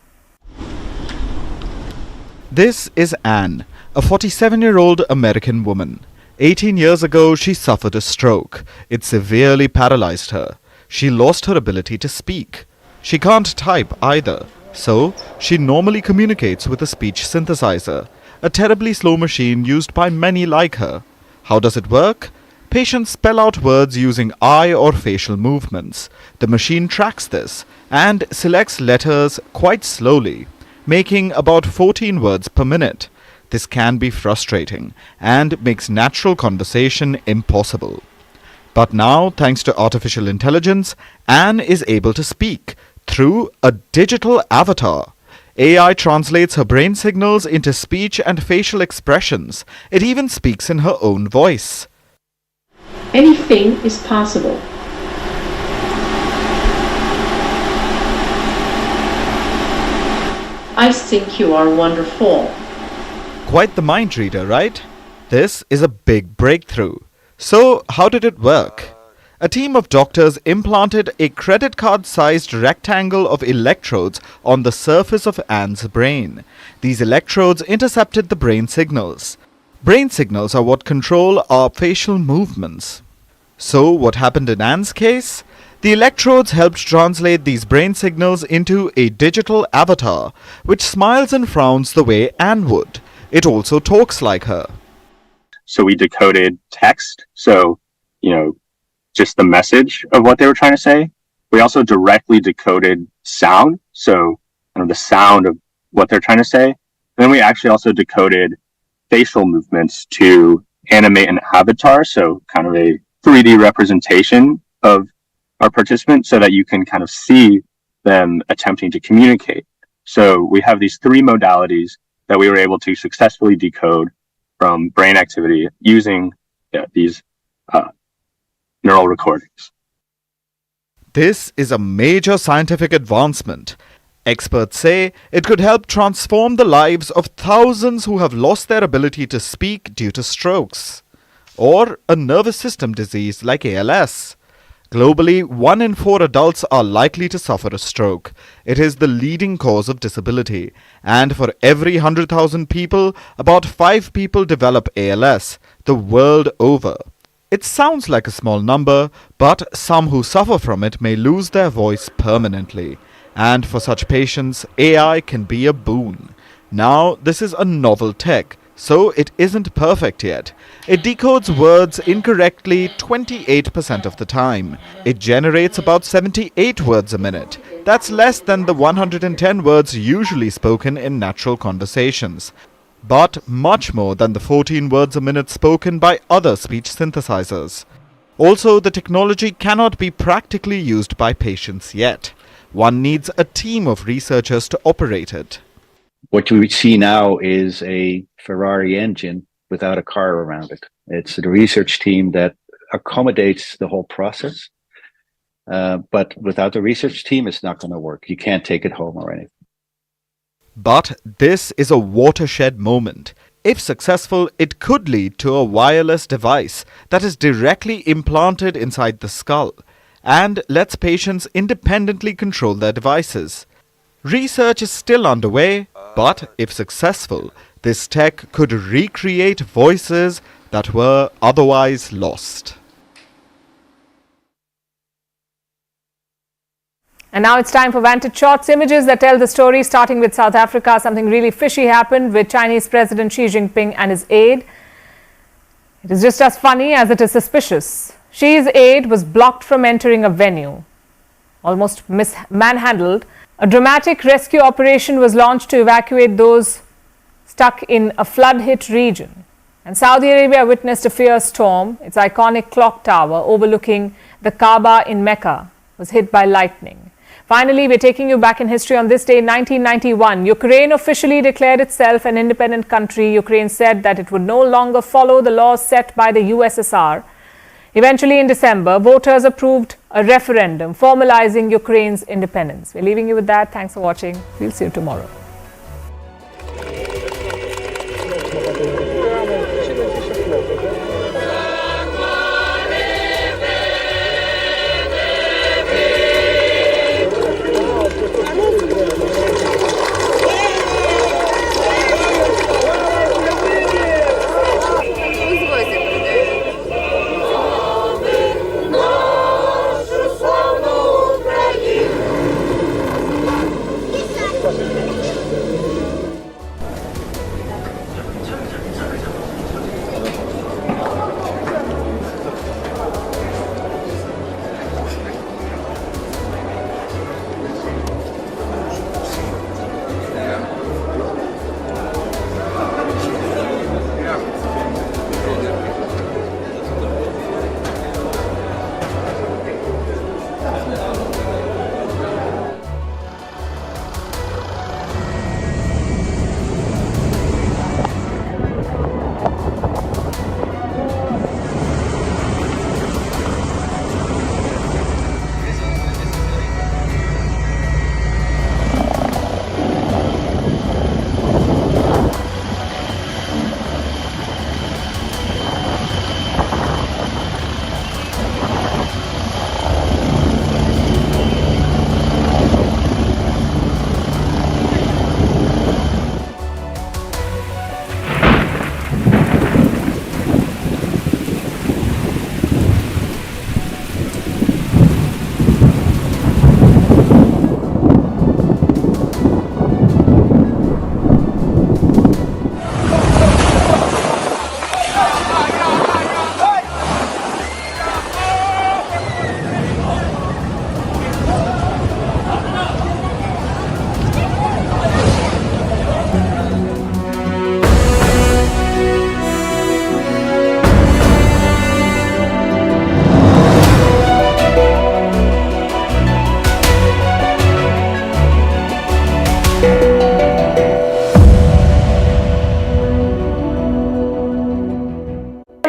This is Anne, a 47-year-old American woman. 18 years ago, she suffered a stroke. It severely paralyzed her. She lost her ability to speak. She can't type either. So, she normally communicates with a speech synthesizer, a terribly slow machine used by many like her. How does it work? Patients spell out words using eye or facial movements. The machine tracks this and selects letters quite slowly, making about 14 words per minute. This can be frustrating and makes natural conversation impossible. But now, thanks to artificial intelligence, Anne is able to speak through a digital avatar. AI translates her brain signals into speech and facial expressions. It even speaks in her own voice. Anything is possible. I think you are wonderful. Quite the mind reader, right? This is a big breakthrough. So, how did it work? A team of doctors implanted a credit card-sized rectangle of electrodes on the surface of Anne's brain. These electrodes intercepted the brain signals. Brain signals are what control our facial movements. So, what happened in Anne's case? The electrodes helped translate these brain signals into a digital avatar, which smiles and frowns the way Anne would. It also talks like her. So we decoded text, so, just the message of what they were trying to say. We also directly decoded sound, so the sound of what they're trying to say. And then we actually also decoded facial movements to animate an avatar, so kind of a 3D representation of our participant so that you can kind of see them attempting to communicate. So we have these three modalities that we were able to successfully decode from brain activity using these neural recordings. This is a major scientific advancement. Experts say it could help transform the lives of thousands who have lost their ability to speak due to strokes or a nervous system disease like ALS. Globally, 1 in 4 adults are likely to suffer a stroke. It is the leading cause of disability, and for every 100,000 people, about 5 people develop ALS the world over. It sounds like a small number, but some who suffer from it may lose their voice permanently. And for such patients, AI can be a boon. Now, this is a novel tech, so it isn't perfect yet. It decodes words incorrectly 28% of the time. It generates about 78 words a minute. That's less than the 110 words usually spoken in natural conversations, but much more than the 14 words a minute spoken by other speech synthesizers. Also, the technology cannot be practically used by patients yet. One needs a team of researchers to operate it. What we see now is a Ferrari engine without a car around it. It's the research team that accommodates the whole process. But without the research team, it's not going to work. You can't take it home or anything. But this is a watershed moment. If successful, it could lead to a wireless device that is directly implanted inside the skull and lets patients independently control their devices. Research is still underway, but if successful, this tech could recreate voices that were otherwise lost. And now it's time for Vantage Shots, images that tell the story, starting with South Africa. Something really fishy happened with Chinese President Xi Jinping and his aide. It is just as funny as it is suspicious. Xi's aide was blocked from entering a venue, almost manhandled. A dramatic rescue operation was launched to evacuate those stuck in a flood-hit region. And Saudi Arabia witnessed a fierce storm. Its iconic clock tower overlooking the Kaaba in Mecca was hit by lightning. Finally, we're taking you back in history on this day in 1991. Ukraine officially declared itself an independent country. Ukraine said that it would no longer follow the laws set by the USSR. Eventually, in December, voters approved a referendum formalizing Ukraine's independence. We're leaving you with that. Thanks for watching. We'll see you tomorrow.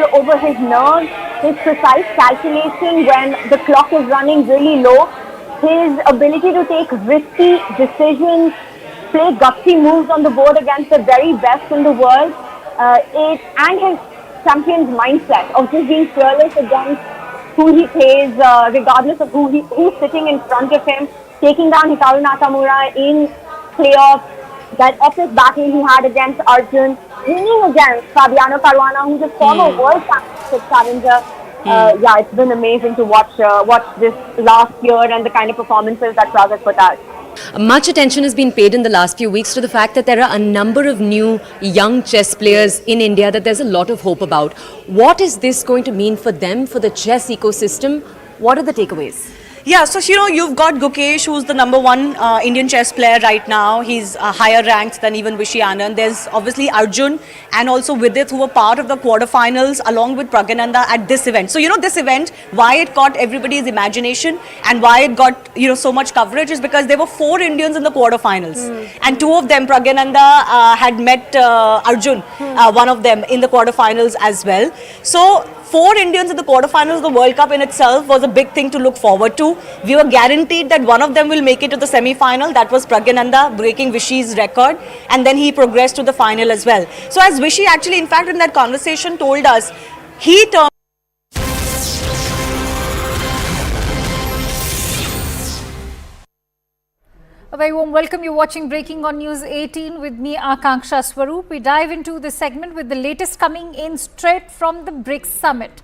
control over his nerves, his precise calculation when the clock is running really low, his ability to take risky decisions, play gutsy moves on the board against the very best in the world, and his champion's mindset of just being fearless against who he plays, regardless of who's sitting in front of him, taking down Hikaru Nakamura in playoffs, that epic battle he had against Arjun, winning against Fabiano Caruana, who's a former world championship challenger. Yeah, it's been amazing to watch this last year and the kind of performances that Prag has put out. Much attention has been paid in the last few weeks to the fact that there are a number of new young chess players in India that there's a lot of hope about. What is this going to mean for them, for the chess ecosystem? What are the takeaways? Yeah, so you've got Gukesh, who's the #1 Indian chess player right now. He's higher ranked than even Vishy Anand. There's obviously Arjun and also Vidit, who were part of the quarterfinals along with Pragyananda at this event. So this event, why it caught everybody's imagination and why it got so much coverage is because there were 4 Indians in the quarterfinals, and 2 of them, Pragyananda had met Arjun, one of them, in the quarterfinals as well. So 4 Indians in the quarterfinals of the World Cup in itself was a big thing to look forward to. We were guaranteed that one of them will make it to the semi-final. That was Pragyananda, breaking Vishy's record, and then he progressed to the final as well. So as Vishy actually, in fact, in that conversation told us, he termed A very warm welcome. You're watching Breaking on News 18 with me, Akanksha Swaroop. We dive into this segment with the latest coming in straight from the BRICS summit.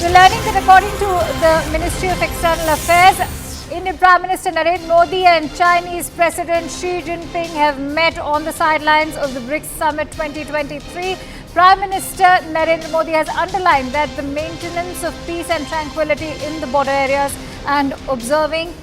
We're learning that according to the Ministry of External Affairs, Indian Prime Minister Narendra Modi and Chinese President Xi Jinping have met on the sidelines of the BRICS Summit 2023. Prime Minister Narendra Modi has underlined that the maintenance of peace and tranquility in the border areas and observing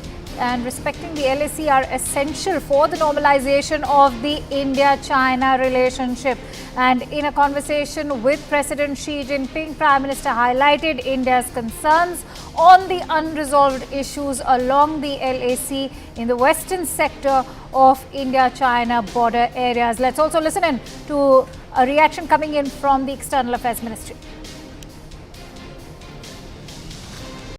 and respecting the LAC are essential for the normalization of the India-China relationship. And in a conversation with President Xi Jinping, Prime Minister highlighted India's concerns on the unresolved issues along the LAC in the western sector of India-China border areas. Let's also listen in to a reaction coming in from the External Affairs Ministry.